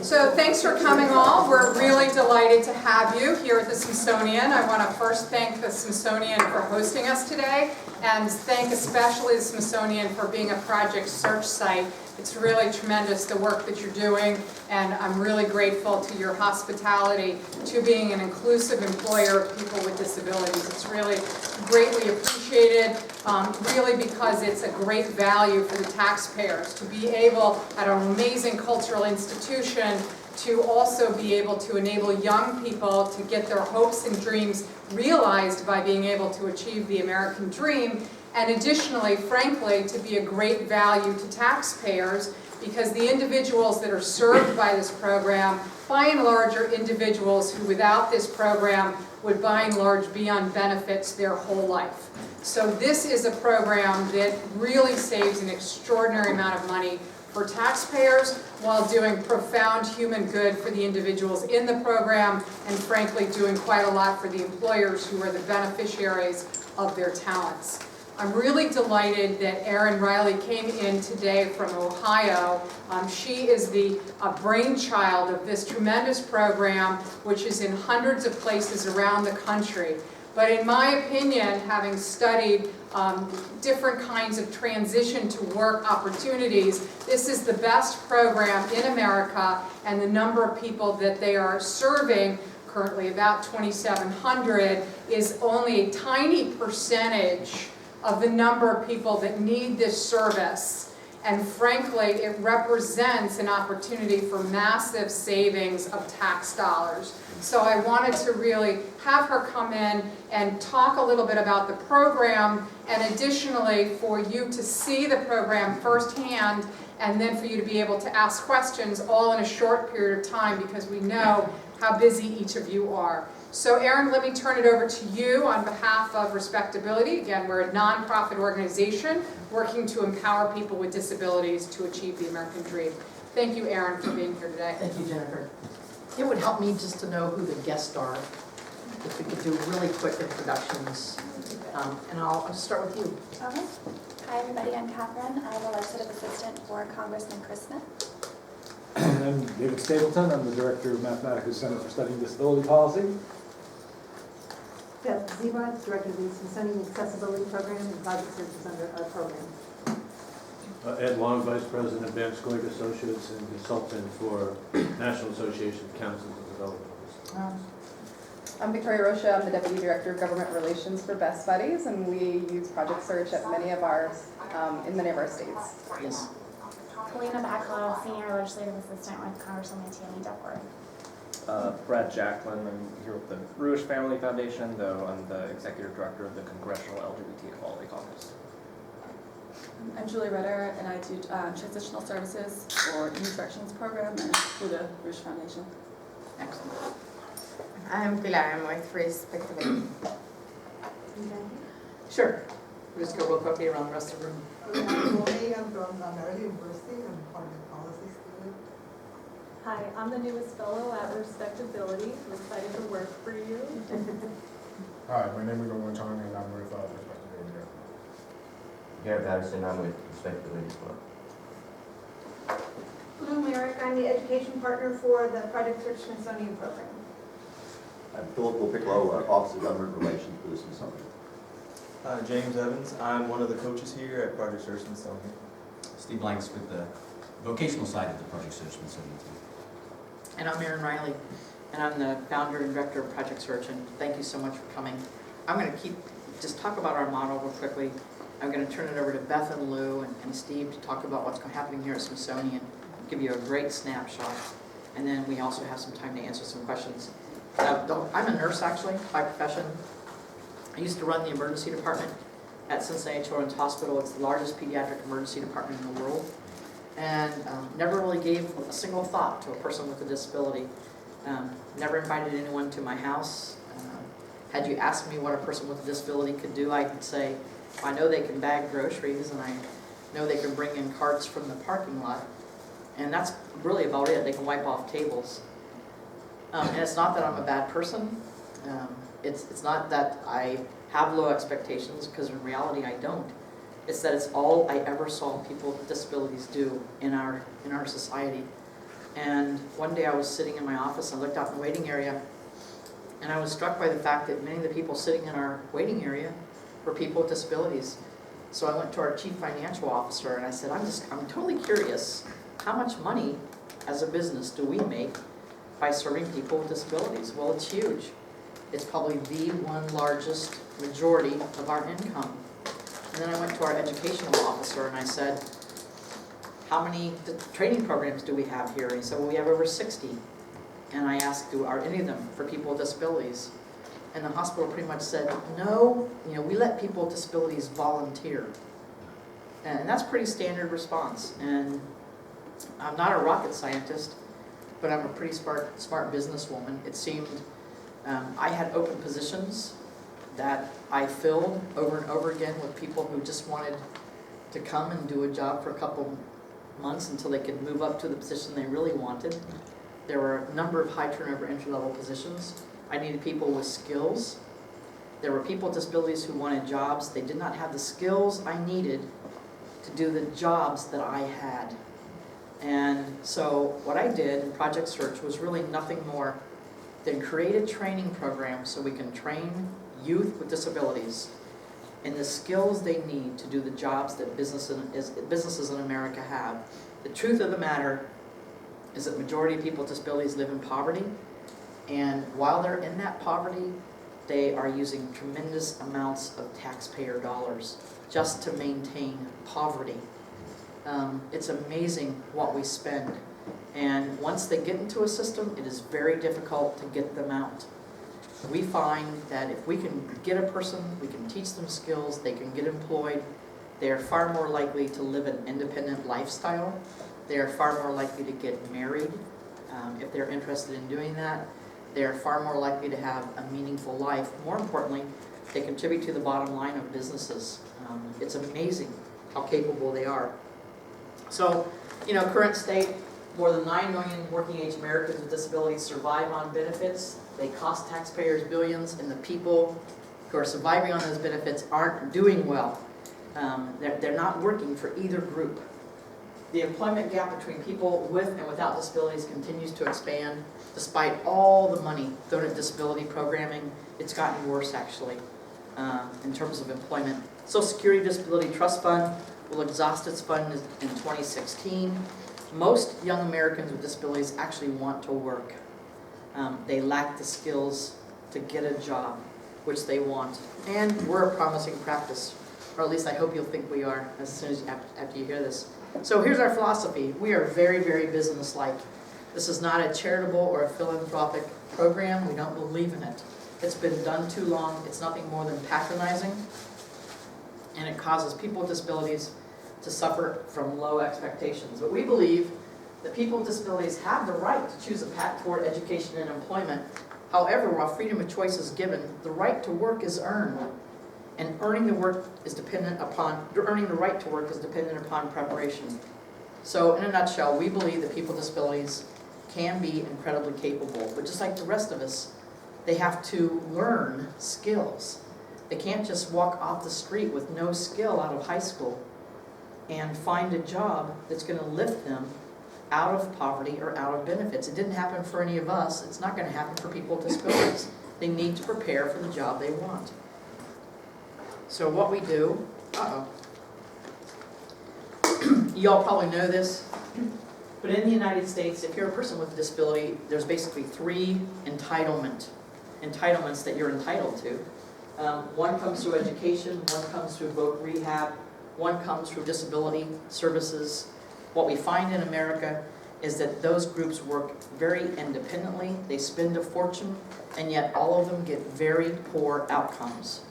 So thanks for coming all. We're really delighted to have you here at the Smithsonian. I want to first thank the Smithsonian for hosting us today, and thank especially the Smithsonian for being a project search site. It's really tremendous the work that you're doing, and I'm really grateful to your hospitality to being an inclusive employer of people with disabilities. It's really greatly appreciated, really because it's a great value for the taxpayers to be able, at an amazing cultural institution, to also be able to enable young people to get their hopes and dreams realized by being able to achieve the American dream. And additionally, frankly, to be a great value to taxpayers, because the individuals that are served by this program, by and large, are individuals who without this program would by and large be on benefits their whole life. So this is a program that really saves an extraordinary amount of money for taxpayers while doing profound human good for the individuals in the program, and frankly doing quite a lot for the employers who are the beneficiaries of their talents. I'm really delighted that Erin Riley came in today from Ohio. She is the brainchild of this tremendous program, which is in hundreds of places around the country. But in my opinion, having studied different kinds of transition to work opportunities, this is the best program in America, and the number of people that they are serving, currently about 2,700, is only a tiny percentage of the number of people that need this service. And frankly, it represents an opportunity for massive savings of tax dollars. So I wanted to really have her come in and talk a little bit about the program, and additionally for you to see the program firsthand, and then for you to be able to ask questions all in a short period of time, because we know how busy each of you are. So Erin, let me turn it over to you on behalf of Respectability. Again, we're a nonprofit organization working to empower people with disabilities to achieve the American dream. Thank you, Erin, for being here today. Thank you, Jennifer. It would help me just to know who the guests are, if we could do really quick introductions. And I'll start with you. Okay. Hi everybody, I'm Catherine. I'm a legislative assistant for Congressman Chris Smith. I'm David Stapleton. I'm the Director of Mathematics at Center for Studying Disability Policy. Beth Zebra, Director of the Smithsonian Accessibility Program and Project Services under our program. Ed Long, Vice President, Vance Goig Associates, and Consultant for National Association of Councils of Developers. I'm Victoria Rocha. I'm the Deputy Director of Government Relations for Best Buddies, and we use Project Search at many of our, in many of our states. Yes. Helena Baclow, Senior Legislative Assistant with Congresswoman Tammy Duckworth. Brad Jacklin. I'm here with the Ruish Family Foundation, though I'm the Executive Director of the Congressional LGBT Equality Caucus. I'm Julie Ritter, and I do transitional services for Youth Directions Program and through the Ruish Foundation. Excellent. I'm Pilar. I'm with Respectability. Sure. We'll just go real quickly around the rest of the room. I'm from Maryland University. I'm a public policy student. Hi, I'm the newest fellow at Respectability. I'm excited to work for you. Hi, my name is Owen Chong, and I'm with Respectability. Garrett Patterson, I'm with Respectability as well. Blue Merrick, I'm the education partner for the Project Search Smithsonian program. I'm Philip Piccolo, Office of Government Relations for the Smithsonian. James Evans, I'm one of the coaches here at Project Search Smithsonian. Steve Blanks with the vocational side of the Project Search Smithsonian team. And I'm Erin Riley, and I'm the founder and director of Project Search, and thank you so much for coming. I'm going to just talk about our model real quickly. I'm going to turn it over to Beth and Lou and Steve to talk about what's happening here at Smithsonian, give you a great snapshot, and then we also have some time to answer some questions. I'm a nurse, actually, by profession. I used to run the emergency department at Cincinnati Children's Hospital. It's the largest pediatric emergency department in the world. And never really gave a single thought to a person with a disability. Never invited anyone to my house. Had you asked me what a person with a disability could do, I could say, I know they can bag groceries, and I know they can bring in carts from the parking lot. And that's really about it. They can wipe off tables. And it's not that I'm a bad person. It's not that I have low expectations, because in reality I don't. It's that it's all I ever saw people with disabilities do in our society. And one day I was sitting in my office, I looked out in the waiting area, and I was struck by the fact that many of the people sitting in our waiting area were people with disabilities. So I went to our chief financial officer and I said, I'm totally curious, how much money as a business do we make by serving people with disabilities? Well, it's huge. It's probably the one largest majority of our income. And then I went to our educational officer and I said, how many training programs do we have here? And he said, well, we have over 60. And I asked, are any of them for people with disabilities? And the hospital pretty much said, no, we let people with disabilities volunteer. And that's a pretty standard response. And I'm not a rocket scientist, but I'm a pretty smart businesswoman. It seemed I had open positions that I filled over and over again with people who just wanted to come and do a job for a couple months until they could move up to the position they really wanted. There were a number of high turnover entry-level positions. I needed people with skills. There were people with disabilities who wanted jobs. They did not have the skills I needed to do the jobs that I had. And so what I did in Project Search was really nothing more than create a training program so we can train youth with disabilities in the skills they need to do the jobs that businesses in America have. The truth of the matter is that the majority of people with disabilities live in poverty, and while they're in that poverty, they are using tremendous amounts of taxpayer dollars just to maintain poverty. It's amazing what we spend, and once they get into a system, it is very difficult to get them out. We find that if we can get a person, we can teach them skills, they can get employed, they are far more likely to live an independent lifestyle. They are far more likely to get married if they're interested in doing that. They are far more likely to have a meaningful life. More importantly, they contribute to the bottom line of businesses. It's amazing how capable they are. So, current state, more than 9 million working age Americans with disabilities survive on benefits. They cost taxpayers billions, and the people who are surviving on those benefits aren't doing well. They're not working for either group. The employment gap between people with and without disabilities continues to expand. Despite all the money thrown at disability programming, it's gotten worse actually in terms of employment. Social Security Disability Trust Fund will exhaust its fund in 2016. Most young Americans with disabilities actually want to work. They lack the skills to get a job, which they want. And we're a promising practice, or at least I hope you'll think we are as soon as after you hear this. So here's our philosophy. We are very, very business-like. This is not a charitable or a philanthropic program. We don't believe in it. It's been done too long. It's nothing more than patronizing, and it causes people with disabilities to suffer from low expectations. But we believe that people with disabilities have the right to choose a path toward education and employment. However, while freedom of choice is given, the right to work is earned. And earning the right to work is dependent upon preparation. So in a nutshell, we believe that people with disabilities can be incredibly capable, but just like the rest of us, they have to learn skills. They can't just walk off the street with no skill out of high school and find a job that's going to lift them out of poverty or out of benefits. It didn't happen for any of us. It's not going to happen for people with disabilities. They need to prepare for the job they want. So what we do, you all probably know this, but in the United States, if you're a person with a disability, there's basically 3 entitlements that you're entitled to. One comes through education, one comes through voc rehab, one comes through disability services. What we find in America is that those groups work very independently, they spend a fortune, and yet all of them get very poor outcomes.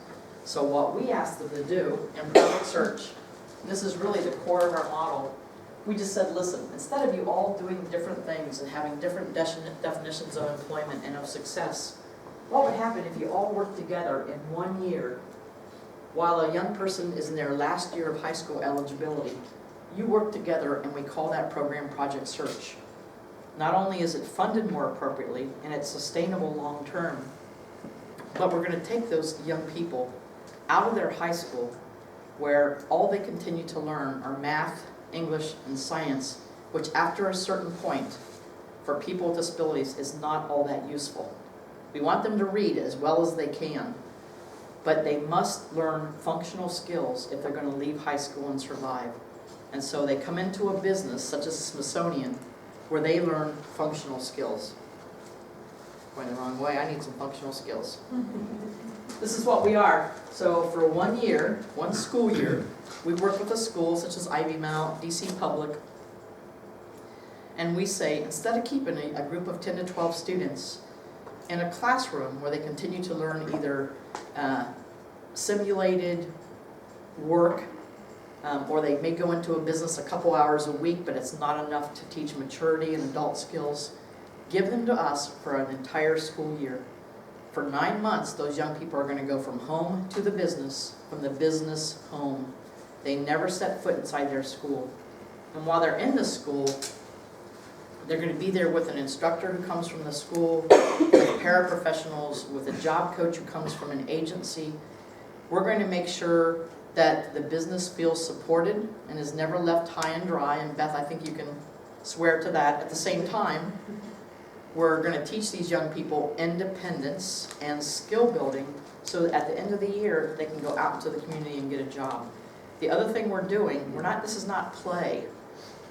So what we asked them to do in Project Search, this is really the core of our model, we just said, listen, instead of you all doing different things and having different definitions of employment and of success, what would happen if you all worked together in 1 year while a young person is in their last year of high school eligibility? You work together, and we call that program Project Search. Not only is it funded more appropriately and it's sustainable long term, but we're going to take those young people out of their high school where all they continue to learn are math, English, and science, which after a certain point, for people with disabilities, is not all that useful. We want them to read as well as they can, but they must learn functional skills if they're going to leave high school and survive. And so they come into a business, such as Smithsonian, where they learn functional skills. Going the wrong way, I need some functional skills. This is what we are. So for 1 year, 1 school year, we work with a school such as Ivy Mount, DC Public, and we say, instead of keeping a group of 10 to 12 students in a classroom where they continue to learn either simulated work, or they may go into a business a couple hours a week, but it's not enough to teach maturity and adult skills, give them to us for an entire school year. For 9 months, those young people are going to go from home to the business, from the business home. They never set foot inside their school. And while they're in the school, they're going to be there with an instructor who comes from the school, with paraprofessionals, with a job coach who comes from an agency. We're going to make sure that the business feels supported and is never left high and dry. And Beth, I think you can swear to that. At the same time, we're going to teach these young people independence and skill building so that at the end of the year, they can go out into the community and get a job. The other thing we're doing, this is not play.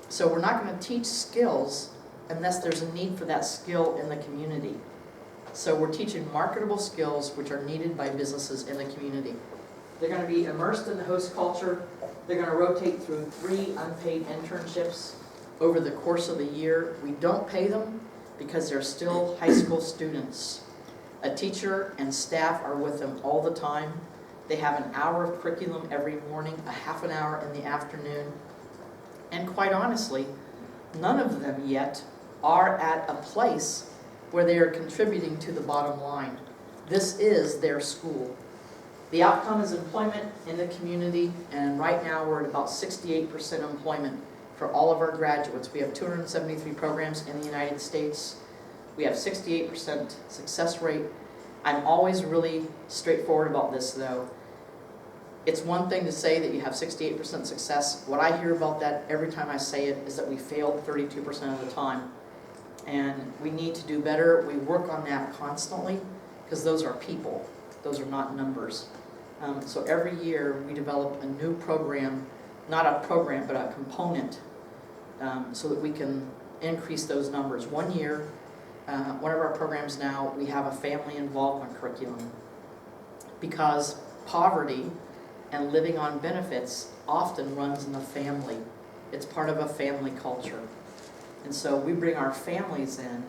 So we're not going to teach skills unless there's a need for that skill in the community. So we're teaching marketable skills which are needed by businesses in the community. They're going to be immersed in the host culture. They're going to rotate through 3 unpaid internships over the course of the year. We don't pay them because they're still high school students. A teacher and staff are with them all the time. They have an hour of curriculum every morning, a half an hour in the afternoon. And quite honestly, none of them yet are at a place where they are contributing to the bottom line. This is their school. The outcome is employment in the community, and right now we're at about 68% employment for all of our graduates. We have 273 programs in the United States. We have 68% success rate. I'm always really straightforward about this though. It's one thing to say that you have 68% success. What I hear about that every time I say it is that we failed 32% of the time. And we need to do better. We work on that constantly because those are people. Those are not numbers. So every year we develop a new program, not a program, but a component so that we can increase those numbers. 1 year, one of our programs now, we have a family involvement curriculum because poverty and living on benefits often runs in the family. It's part of a family culture. And so we bring our families in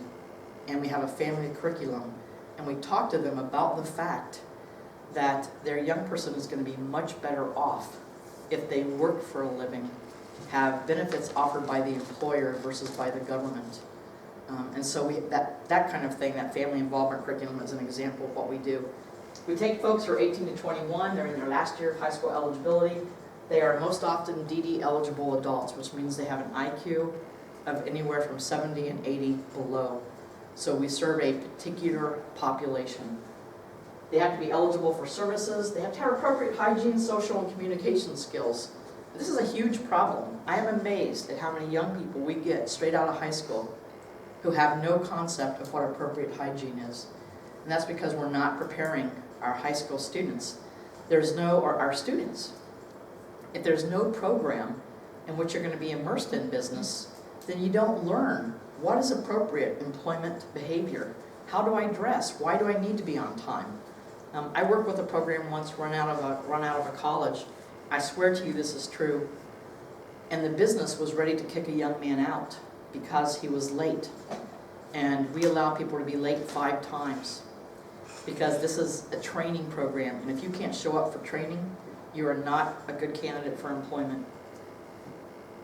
and we have a family curriculum and we talk to them about the fact that their young person is going to be much better off if they work for a living, have benefits offered by the employer versus by the government. And so that kind of thing, that family involvement curriculum is an example of what we do. We take folks who are 18 to 21, they're in their last year of high school eligibility. They are most often DD eligible adults, which means they have an IQ of anywhere from 70 and 80 below. So we serve a particular population. They have to be eligible for services. They have to have appropriate hygiene, social, and communication skills. This is a huge problem. I am amazed at how many young people we get straight out of high school who have no concept of what appropriate hygiene is. And that's because we're not preparing our high school students. Or our students. If there's no program in which you're going to be immersed in business, then you don't learn what is appropriate employment behavior. How do I dress? Why do I need to be on time? I worked with a program once run out of a college. I swear to you this is true. And the business was ready to kick a young man out because he was late. And we allow people to be late 5 times because this is a training program. And if you can't show up for training, you are not a good candidate for employment.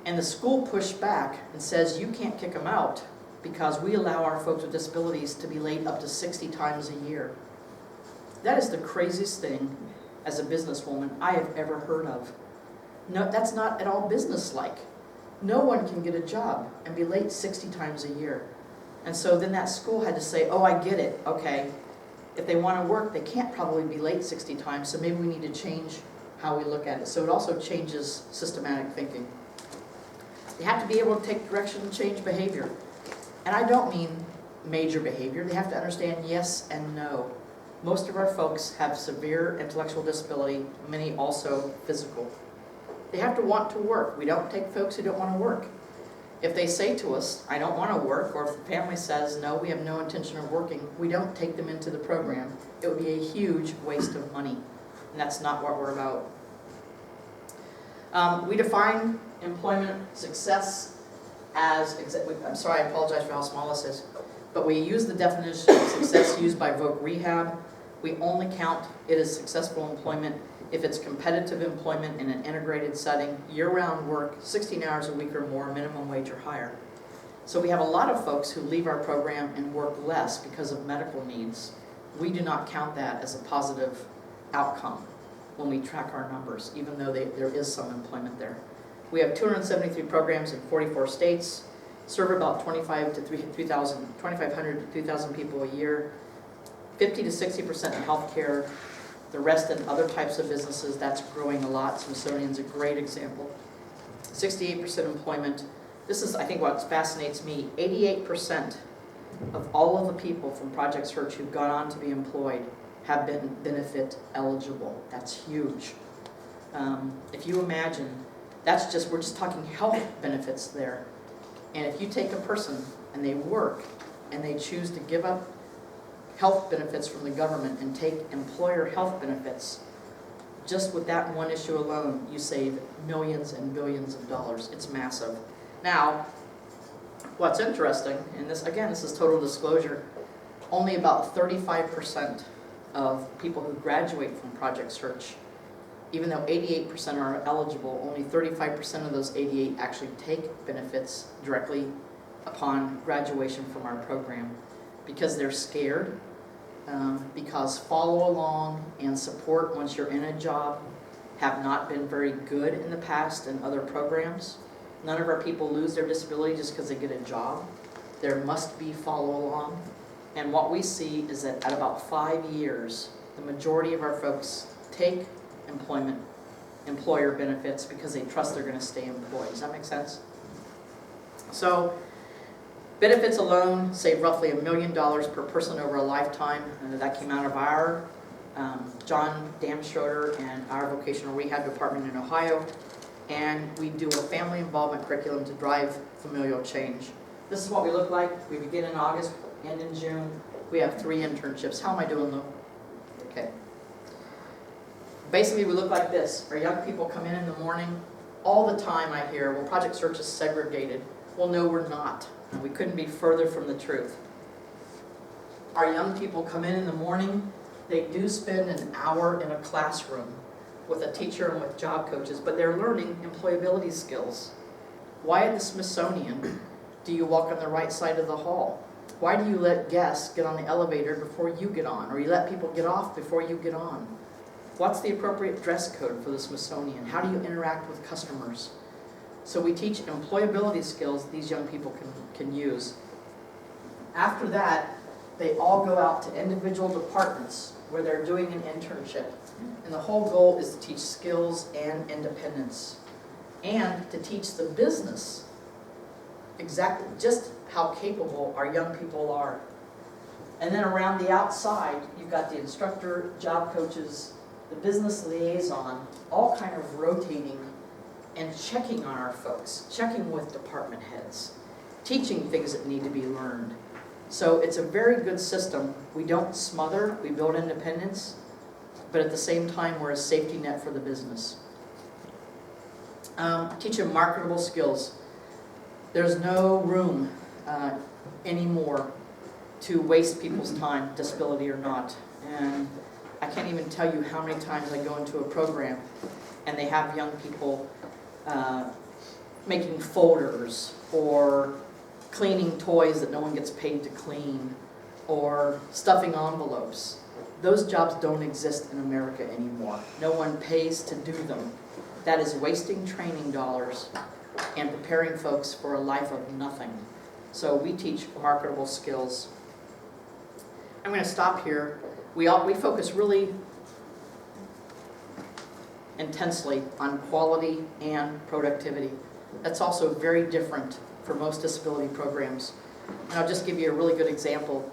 And the school pushed back and says you can't kick them out because we allow our folks with disabilities to be late up to 60 times a year. That is the craziest thing as a businesswoman I have ever heard of. No, that's not at all businesslike. No one can get a job and be late 60 times a year. And so then that school had to say, oh, I get it, okay. If they want to work, they can't probably be late 60 times, so maybe we need to change how we look at it. So it also changes systematic thinking. They have to be able to take direction and change behavior. And I don't mean major behavior. They have to understand yes and no. Most of our folks have severe intellectual disability, many also physical. They have to want to work. We don't take folks who don't want to work. If they say to us, I don't want to work, or if the family says, no, we have no intention of working, we don't take them into the program. It would be a huge waste of money, and that's not what we're about. We define employment success as, I'm sorry, I apologize for how small this is, but we use the definition of success used by Voc Rehab. We only count it as successful employment if it's competitive employment in an integrated setting, year-round work, 16 hours a week or more, minimum wage or higher. So we have a lot of folks who leave our program and work less because of medical needs. We do not count that as a positive outcome when we track our numbers, even though there is some employment there. We have 273 programs in 44 states, serve about 2,500 to 3,000 people a year, 50 to 60% in healthcare, the rest in other types of businesses. That's growing a lot. Smithsonian's a great example. 68% employment. This is, I think, what fascinates me. 88% of all of the people from Project Search who've gone on to be employed have been benefit eligible. That's huge. If you imagine, we're just talking health benefits there. And if you take a person and they work and they choose to give up health benefits from the government and take employer health benefits, just with that one issue alone, you save millions and billions of dollars. It's massive. Now, what's interesting, and this is total disclosure, only about 35% of people who graduate from Project Search, even though 88% are eligible, only 35% of those 88 actually take benefits directly upon graduation from our program because they're scared, because follow along and support once you're in a job have not been very good in the past in other programs. None of our people lose their disability just because they get a job. There must be follow along. And what we see is that at about 5 years, the majority of our folks take employer benefits because they trust they're going to stay employed. Does that make sense? So benefits alone save roughly $1 million per person over a lifetime. And that came out of our John Damschroeder and our vocational rehab department in Ohio. And we do a family involvement curriculum to drive familial change. This is what we look like. We begin in August, end in June. We have 3 internships. How am I doing, Lou? Okay. Basically, we look like this. Our young people come in the morning. All the time I hear, well, Project Search is segregated. Well, no, we're not. We couldn't be further from the truth. Our young people come in the morning. They do spend an hour in a classroom with a teacher and with job coaches, but they're learning employability skills. Why at the Smithsonian do you walk on the right side of the hall? Why do you let guests get on the elevator before you get on, or you let people get off before you get on? What's the appropriate dress code for the Smithsonian? How do you interact with customers? So we teach employability skills these young people can use. After that, they all go out to individual departments where they're doing an internship. And the whole goal is to teach skills and independence, and to teach the business exactly just how capable our young people are. And then around the outside, you've got the instructor, job coaches, the business liaison, all kind of rotating and checking on our folks, checking with department heads, teaching things that need to be learned. So it's a very good system. We don't smother, we build independence, but at the same time, we're a safety net for the business. Teach them marketable skills. There's no room anymore to waste people's time, disability or not. And I can't even tell you how many times I go into a program and they have young people making folders or cleaning toys that no one gets paid to clean or stuffing envelopes. Those jobs don't exist in America anymore. No one pays to do them. That is wasting training dollars and preparing folks for a life of nothing. So we teach marketable skills. I'm going to stop here. We focus really, intensely on quality and productivity. That's also very different for most disability programs. And I'll just give you a really good example.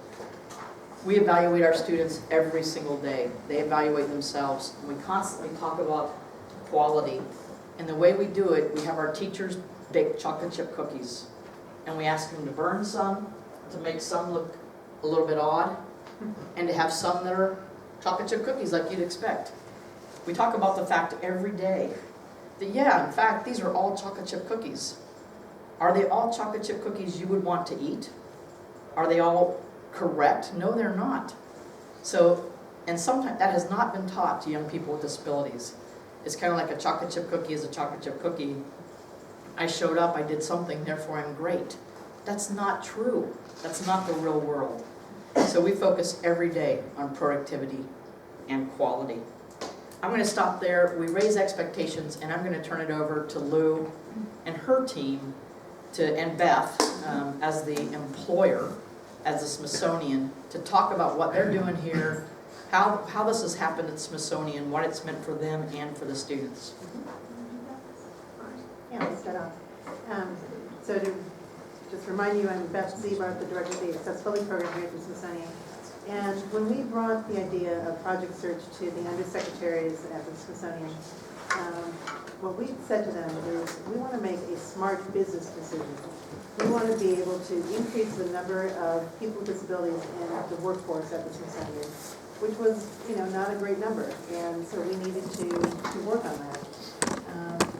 We evaluate our students every single day. They evaluate themselves. And we constantly talk about quality. And the way we do it, we have our teachers bake chocolate chip cookies. And we ask them to burn some, to make some look a little bit odd, and to have some that are chocolate chip cookies like you'd expect. We talk about the fact every day that, yeah, in fact, these are all chocolate chip cookies. Are they all chocolate chip cookies you would want to eat? Are they all correct? No, they're not. So, and sometimes that has not been taught to young people with disabilities. It's kind of like a chocolate chip cookie is a chocolate chip cookie. I showed up, I did something, therefore I'm great. That's not true. That's not the real world. So we focus every day on productivity and quality. I'm going to stop there. We raise expectations, and I'm going to turn it over to Lou and her team, and Beth as the employer, as the Smithsonian, to talk about what they're doing here, how this has happened at Smithsonian, what it's meant for them and for the students. Yeah, let's start off. So to just remind you, I'm Beth Zeebart, the director of the Accessibility Program here at the Smithsonian. And when we brought the idea of Project Search to the undersecretaries at the Smithsonian, what we said to them is we want to make a smart business decision. We want to be able to increase the number of people with disabilities in the workforce at the Smithsonian, which was, not a great number. And so we needed to work on that.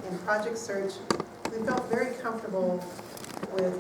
In Project Search, we felt very comfortable with